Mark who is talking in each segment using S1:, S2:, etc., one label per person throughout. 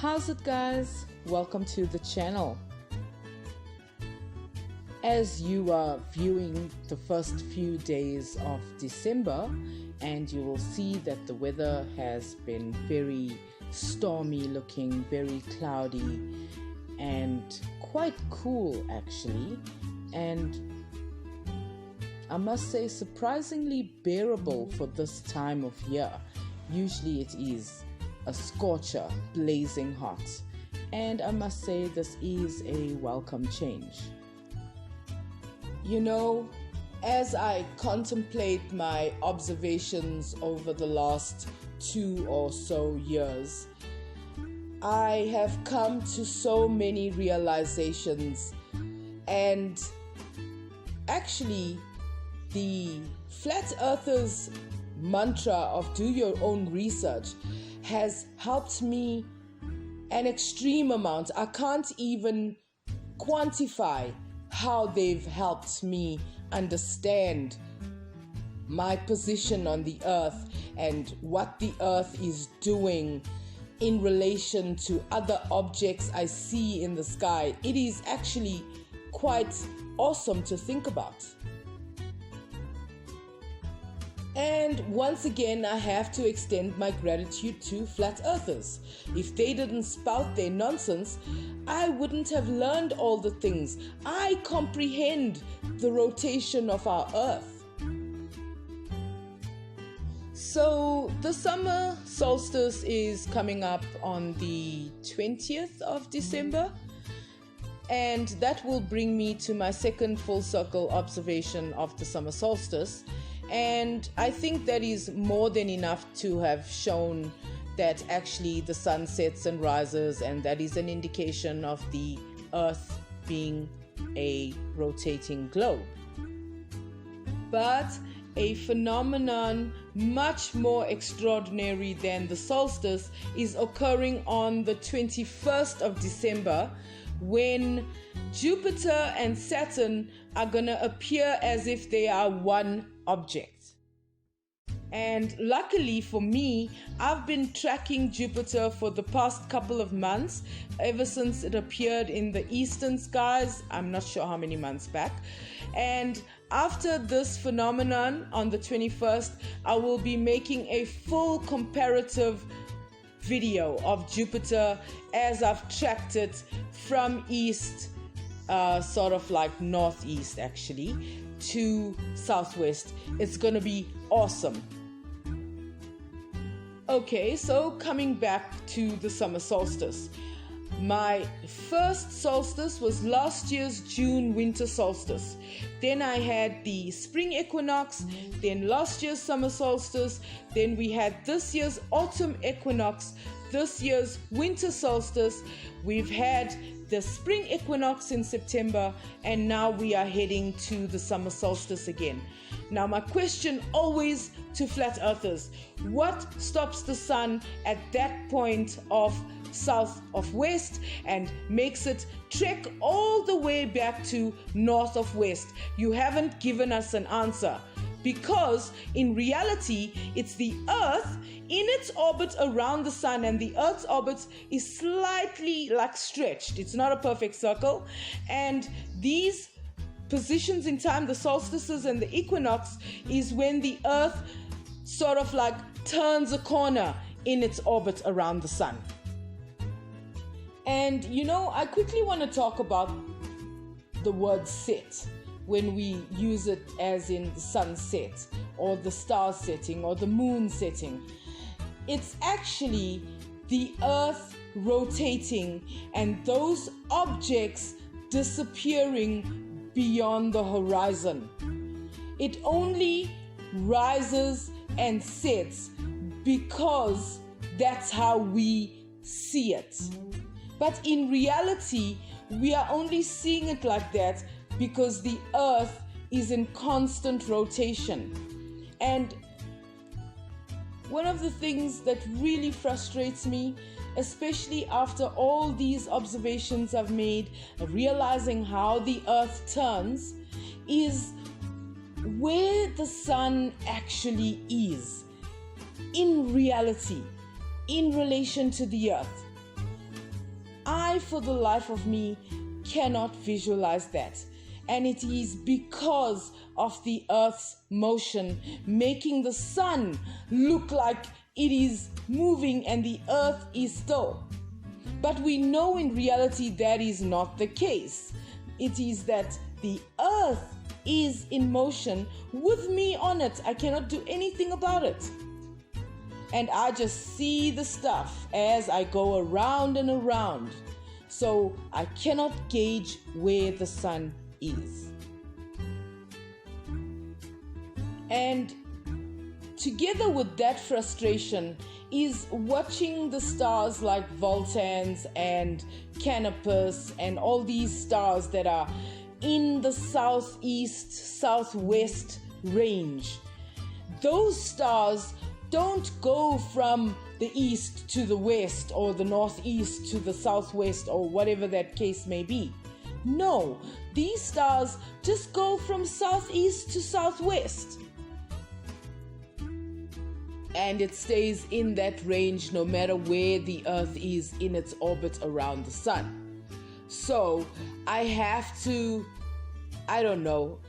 S1: How's it, guys? Welcome to the channel. As you are viewing the first few days of December, and you will see that the weather has been very stormy looking, very cloudy and quite cool actually, and I must say surprisingly bearable for this time of year. Usually it is a scorcher, blazing hot, and I must say this is a welcome change. You know, as I contemplate my observations over the last 2 or so years, I have come to so many realizations, and actually the flat earthers mantra of do your own research has helped me an extreme amount. I can't even quantify how they've helped me understand my position on the earth and what the earth is doing in relation to other objects I see in the sky. It is actually quite awesome to think about. And once again, I have to extend my gratitude to flat earthers. If they didn't spout their nonsense, I wouldn't have learned all the things. I comprehend the rotation of our earth. So the summer solstice is coming up on the 20th of December. And that will bring me to my second full circle observation of the summer solstice. And I think that is more than enough to have shown that actually the sun sets and rises, and that is an indication of the earth being a rotating globe. But a phenomenon much more extraordinary than the solstice is occurring on the 21st of December, when Jupiter and Saturn are going to appear as if they are one object. And luckily for me, I've been tracking Jupiter for the past couple of months, ever since it appeared in the eastern skies. I'm not sure how many months back. And after this phenomenon on the 21st, I will be making a full comparative video of Jupiter as I've tracked it from east, sort of like northeast actually, to southwest. It's gonna be awesome. Okay, so coming back to the summer solstice. My first solstice was last year's June winter solstice. Then I had the spring equinox, then last year's summer solstice, then we had this year's autumn equinox, this year's winter solstice. We've had the spring equinox in September, and now we are heading to the summer solstice again. Now my question always to flat earthers: what stops the sun at that point of south of west and makes it trek all the way back to north of west? You haven't given us an answer, because in reality it's the earth in its orbit around the sun, and the earth's orbit is slightly like stretched. It's not a perfect circle, and these positions in time, the solstices and the equinox, is when the earth sort of like turns a corner in its orbit around the sun. And you know, I quickly want to talk about the word set when we use it as in the sunset or the star setting or the moon setting. It's actually the earth rotating and those objects disappearing beyond the horizon. It only rises and sets because that's how we see it. But in reality, we are only seeing it like that because the earth is in constant rotation. And one of the things that really frustrates me, especially after all these observations I've made, realizing how the earth turns, is where the sun actually is in reality, in relation to the earth. I, for the life of me, cannot visualize that. And it is because of the Earth's motion, making the sun look like it is moving and the Earth is still. But we know in reality that is not the case. It is that the Earth is in motion with me on it. I cannot do anything about it. And I just see the stuff as I go around and around. So I cannot gauge where the sun is. And together with that frustration is watching the stars like Voltans and Canopus and all these stars that are in the southeast, southwest range. Those stars don't go from the east to the west or the northeast to the southwest or whatever that case may be. No, these stars just go from southeast to southwest. And it stays in that range no matter where the Earth is in its orbit around the sun. So I have to,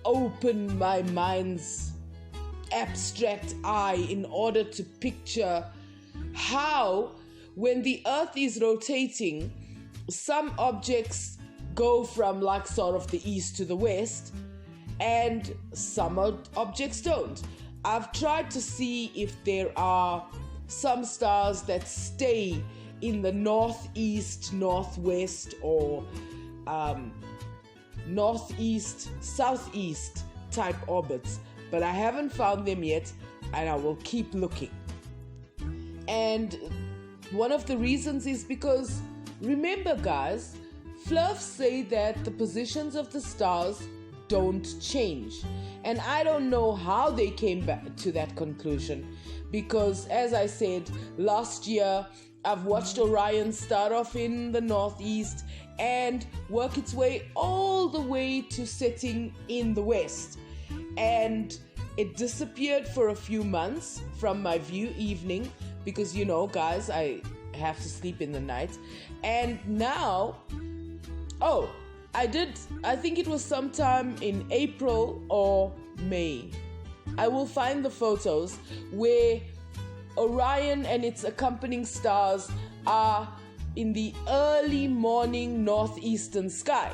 S1: open my mind's abstract eye in order to picture how, when the Earth is rotating, some objects go from like sort of the east to the west and some objects don't. I've tried to see if there are some stars that stay in the northeast, northwest, or northeast, southeast type orbits, but I haven't found them yet, and I will keep looking. And one of the reasons is because, remember guys, flurfs say that the positions of the stars don't change. And I don't know how they came back to that conclusion, because as I said, last year I've watched Orion start off in the northeast and work its way all the way to setting in the west. And it disappeared for a few months from my view evening because, guys, I have to sleep in the night. And now, I think it was sometime in April or May. I will find the photos where Orion and its accompanying stars are in the early morning northeastern sky.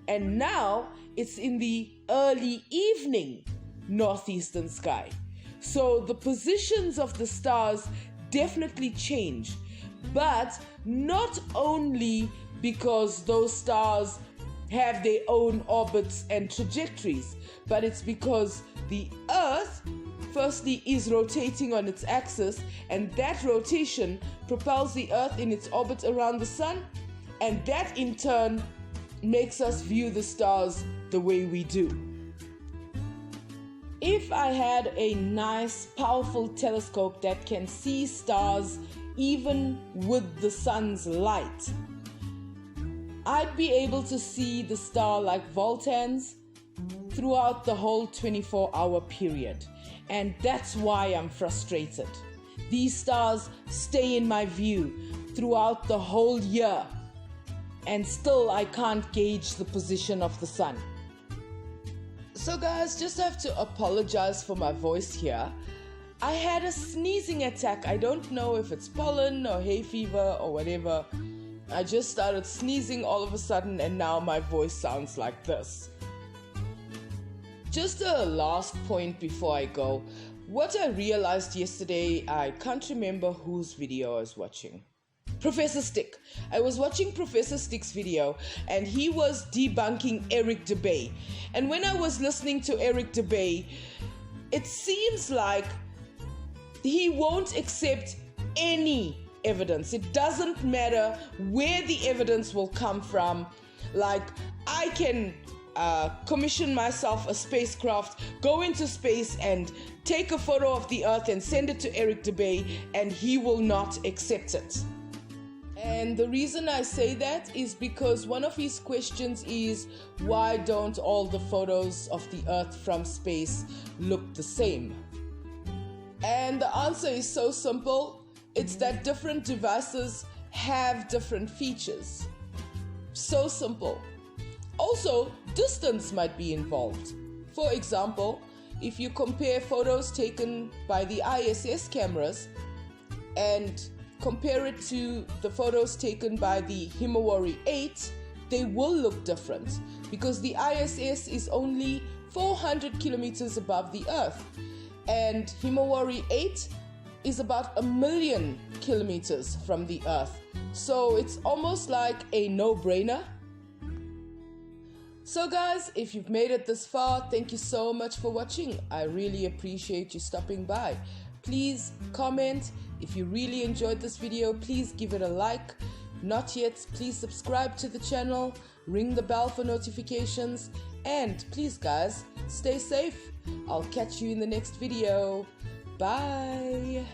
S1: And now it's in the early evening northeastern sky. So the positions of the stars definitely change, but not only because those stars have their own orbits and trajectories, but it's because the Earth firstly is rotating on its axis, and that rotation propels the Earth in its orbit around the sun, and that in turn makes us view the stars the way we do. If I had a nice, powerful telescope that can see stars even with the sun's light, I'd be able to see the star like Voltans throughout the whole 24-hour period. And that's why I'm frustrated. These stars stay in my view throughout the whole year, and still I can't gauge the position of the sun. So guys, just have to apologize for my voice here. I had a sneezing attack. I don't know if it's pollen or hay fever or whatever. I just started sneezing all of a sudden, and now my voice sounds like this. Just a last point before I go. What I realized yesterday, I can't remember whose video I was watching. Professor Stick. I was watching Professor Stick's video, and he was debunking Eric Dubay. And when I was listening to Eric Dubay, it seems like he won't accept any evidence. It doesn't matter where the evidence will come from. Like, I can commission myself a spacecraft, go into space and take a photo of the Earth and send it to Eric Dubay, and he will not accept it. And the reason I say that is because one of his questions is, why don't all the photos of the Earth from space look the same? And the answer is so simple. It's that different devices have different features. So simple. Also, distance might be involved. For example, if you compare photos taken by the ISS cameras and compare it to the photos taken by the Himawari 8, they will look different because the ISS is only 400 kilometers above the Earth and Himawari 8 is about 1,000,000 kilometers from the Earth. So it's almost like a no-brainer. So guys, if you've made it this far, thank you so much for watching. I really appreciate you stopping by. Please comment. If you really enjoyed this video, please give it a like. Not yet, please subscribe to the channel, ring the bell for notifications, and please guys, stay safe. I'll catch you in the next video. Bye.